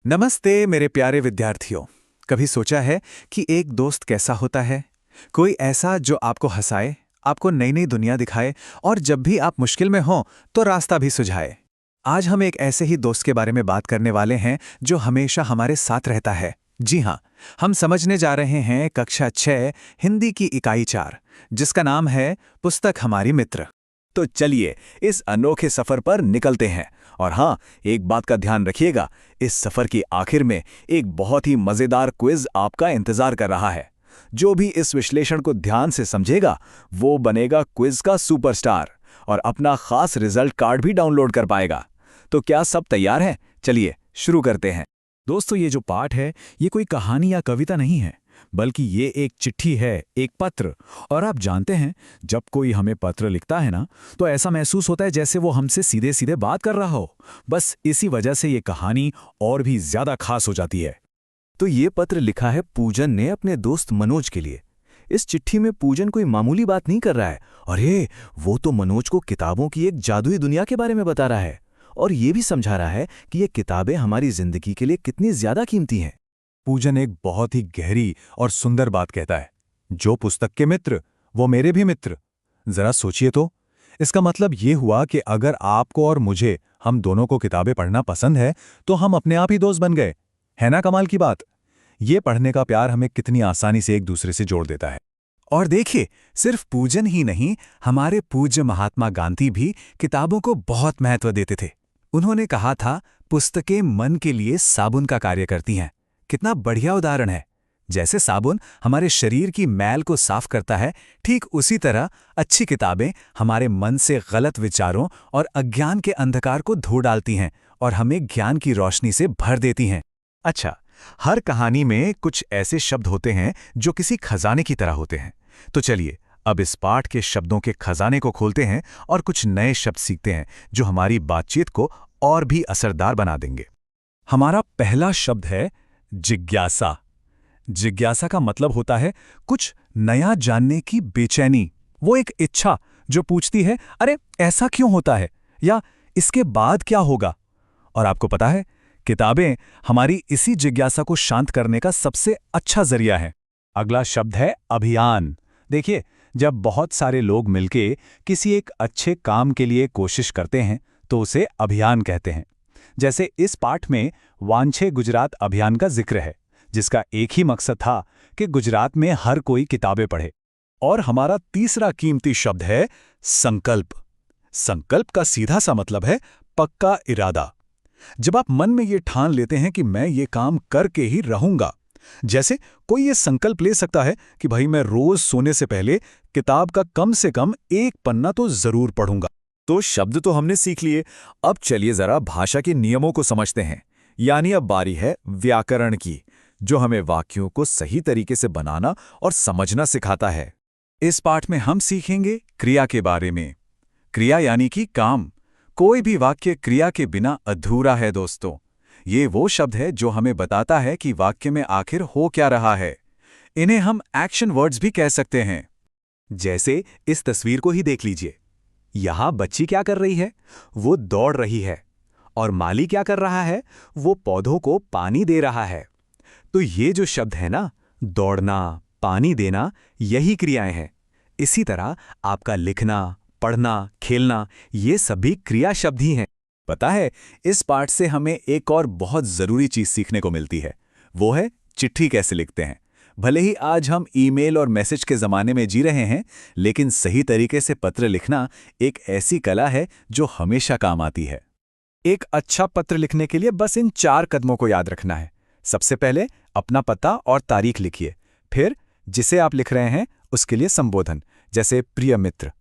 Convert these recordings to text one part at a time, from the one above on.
नमस्ते मेरे प्यारे विद्यार्थियों। कभी सोचा है कि एक दोस्त कैसा होता है? कोई ऐसा जो आपको हंसाए, आपको नई नई दुनिया दिखाए और जब भी आप मुश्किल में हो तो रास्ता भी सुझाए। आज हम एक ऐसे ही दोस्त के बारे में बात करने वाले हैं जो हमेशा हमारे साथ रहता है। जी हाँ, हम समझने जा रहे हैं कक्षा 6 हिंदी की इकाई 4, जिसका नाम है पुस्तक हमारी मित्र। तो चलिए इस अनोखे सफर पर निकलते हैं। और हाँ, एक बात का ध्यान रखिएगा, इस सफर की आखिर में एक बहुत ही मजेदार क्विज आपका इंतजार कर रहा है। जो भी इस विश्लेषण को ध्यान से समझेगा वो बनेगा क्विज का सुपरस्टार और अपना खास रिजल्ट कार्ड भी डाउनलोड कर पाएगा। तो क्या सब तैयार हैं? चलिए शुरू करते हैं। दोस्तों, ये जो पाठ है ये कोई कहानी या कविता नहीं है, बल्कि ये एक चिट्ठी है, एक पत्र। और आप जानते हैं, जब कोई हमें पत्र लिखता है ना, तो ऐसा महसूस होता है जैसे वो हमसे सीधे सीधे बात कर रहा हो। बस इसी वजह से ये कहानी और भी ज्यादा खास हो जाती है। तो ये पत्र लिखा है पूजन ने अपने दोस्त मनोज के लिए। इस चिट्ठी में पूजन कोई मामूली बात नहीं कर रहा है। अरे, वो तो मनोज को किताबों की एक जादुई दुनिया के बारे में बता रहा है और ये भी समझा रहा है कि ये किताबें हमारी जिंदगी के लिए कितनी ज्यादा कीमती हैं। पूजन एक बहुत ही गहरी और सुंदर बात कहता है, जो पुस्तक के मित्र वो मेरे भी मित्र। जरा सोचिए तो, इसका मतलब ये हुआ कि अगर आपको और मुझे, हम दोनों को किताबें पढ़ना पसंद है तो हम अपने आप ही दोस्त बन गए। है ना कमाल की बात? ये पढ़ने का प्यार हमें कितनी आसानी से एक दूसरे से जोड़ देता है। और देखिए, सिर्फ पूजन ही नहीं, हमारे पूज्य महात्मा गांधी भी किताबों को बहुत महत्व देते थे। उन्होंने कहा था, पुस्तकें मन के लिए साबुन का कार्य करती हैं। कितना बढ़िया उदाहरण है। जैसे साबुन हमारे शरीर की मैल को साफ करता है, ठीक उसी तरह अच्छी किताबें हमारे मन से गलत विचारों और अज्ञान के अंधकार को धो डालती हैं और हमें ज्ञान की रोशनी से भर देती हैं। अच्छा, हर कहानी में कुछ ऐसे शब्द होते हैं जो किसी खजाने की तरह होते हैं। तो चलिए अब इस पाठ के शब्दों के खजाने को खोलते हैं और कुछ नए शब्द सीखते हैं जो हमारी बातचीत को और भी असरदार बना देंगे। हमारा पहला शब्द है जिज्ञासा। जिज्ञासा का मतलब होता है कुछ नया जानने की बेचैनी। वो एक इच्छा जो पूछती है, अरे ऐसा क्यों होता है, या इसके बाद क्या होगा। और आपको पता है, किताबें हमारी इसी जिज्ञासा को शांत करने का सबसे अच्छा जरिया है। अगला शब्द है अभियान। देखिए, जब बहुत सारे लोग मिलके किसी एक अच्छे काम के लिए कोशिश करते हैं तो उसे अभियान कहते हैं। जैसे इस पाठ में वांछे गुजरात अभियान का जिक्र है, जिसका एक ही मकसद था कि गुजरात में हर कोई किताबें पढ़े। और हमारा तीसरा कीमती शब्द है संकल्प। संकल्प का सीधा सा मतलब है पक्का इरादा। जब आप मन में ये ठान लेते हैं कि मैं ये काम करके ही रहूंगा। जैसे कोई ये संकल्प ले सकता है कि भाई मैं रोज सोने से पहले किताब का कम से कम एक पन्ना तो जरूर पढ़ूंगा। तो शब्द तो हमने सीख लिए, अब चलिए जरा भाषा के नियमों को समझते हैं। यानी अब बारी है व्याकरण की, जो हमें वाक्यों को सही तरीके से बनाना और समझना सिखाता है। इस पाठ में हम सीखेंगे क्रिया के बारे में। क्रिया यानी कि काम। कोई भी वाक्य क्रिया के बिना अधूरा है दोस्तों। ये वो शब्द है जो हमें बताता है कि वाक्य में आखिर हो क्या रहा है। इन्हें हम एक्शन वर्ड्स भी कह सकते हैं। जैसे इस तस्वीर को ही देख लीजिए। यहां बच्ची क्या कर रही है? वो दौड़ रही है। और माली क्या कर रहा है? वो पौधों को पानी दे रहा है। तो ये जो शब्द है ना, दौड़ना, पानी देना, यही क्रियाएं हैं। इसी तरह आपका लिखना, पढ़ना, खेलना, ये सभी क्रिया शब्द ही हैं। पता है, इस पाठ से हमें एक और बहुत जरूरी चीज सीखने को मिलती है। वो है चिट्ठी कैसे लिखते हैं। भले ही आज हम ईमेल और मैसेज के जमाने में जी रहे हैं, लेकिन सही तरीके से पत्र लिखना एक ऐसी कला है जो हमेशा काम आती है। एक अच्छा पत्र लिखने के लिए बस इन 4 कदमों को याद रखना है। सबसे पहले अपना पता और तारीख लिखिए। फिर जिसे आप लिख रहे हैं उसके लिए संबोधन, जैसे प्रिय मित्र।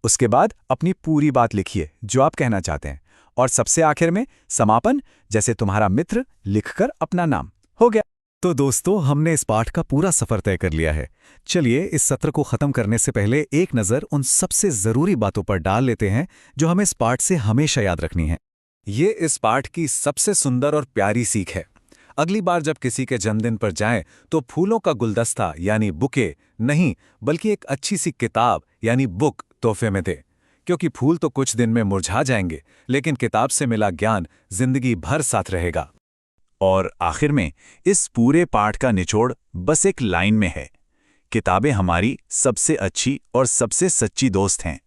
उसके बाद अपनी पूरी बात लिखिए जो आप कहना चाहते हैं। और सबसे आखिर में समापन, जैसे तुम्हारा मित्र, लिखकर अपना नाम। हो गया। तो दोस्तों, हमने इस पाठ का पूरा सफर तय कर लिया है। चलिए इस सत्र को खत्म करने से पहले एक नज़र उन सबसे जरूरी बातों पर डाल लेते हैं जो हमें इस पाठ से हमेशा याद रखनी है। ये इस पाठ की सबसे सुंदर और प्यारी सीख है। अगली बार जब किसी के जन्मदिन पर जाएं तो फूलों का गुलदस्ता यानी बुके नहीं, बल्कि एक अच्छी सी किताब यानी बुक तोहफे में दे। क्योंकि फूल तो कुछ दिन में मुरझा जाएंगे, लेकिन किताब से मिला ज्ञान जिंदगी भर साथ रहेगा। और आखिर में इस पूरे पाठ का निचोड़ बस एक लाइन में है। किताबें हमारी सबसे अच्छी और सबसे सच्ची दोस्त हैं।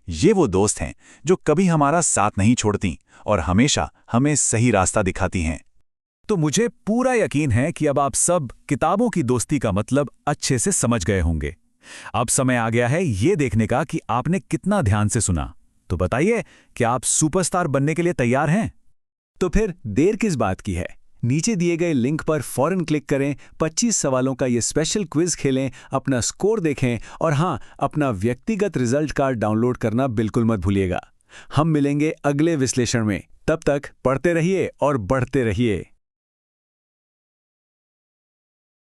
ये वो दोस्त हैं जो कभी हमारा साथ नहीं छोड़ती और हमेशा हमें सही रास्ता दिखाती हैं। तो मुझे पूरा यकीन है कि अब आप सब किताबों की दोस्ती का मतलब अच्छे से समझ गए होंगे। अब समय आ गया है ये देखने का कि आपने कितना ध्यान से सुना। तो बताइए कि आप सुपरस्टार बनने के लिए तैयार हैं? तो फिर देर किस बात की है? नीचे दिए गए लिंक पर फौरन क्लिक करें, 25 सवालों का ये स्पेशल क्विज खेलें, अपना स्कोर देखें और हाँ, अपना व्यक्तिगत रिजल्ट कार्ड डाउनलोड करना बिल्कुल मत भूलिएगा। हम मिलेंगे अगले विश्लेषण में। तब तक पढ़ते रहिए और बढ़ते रहिए।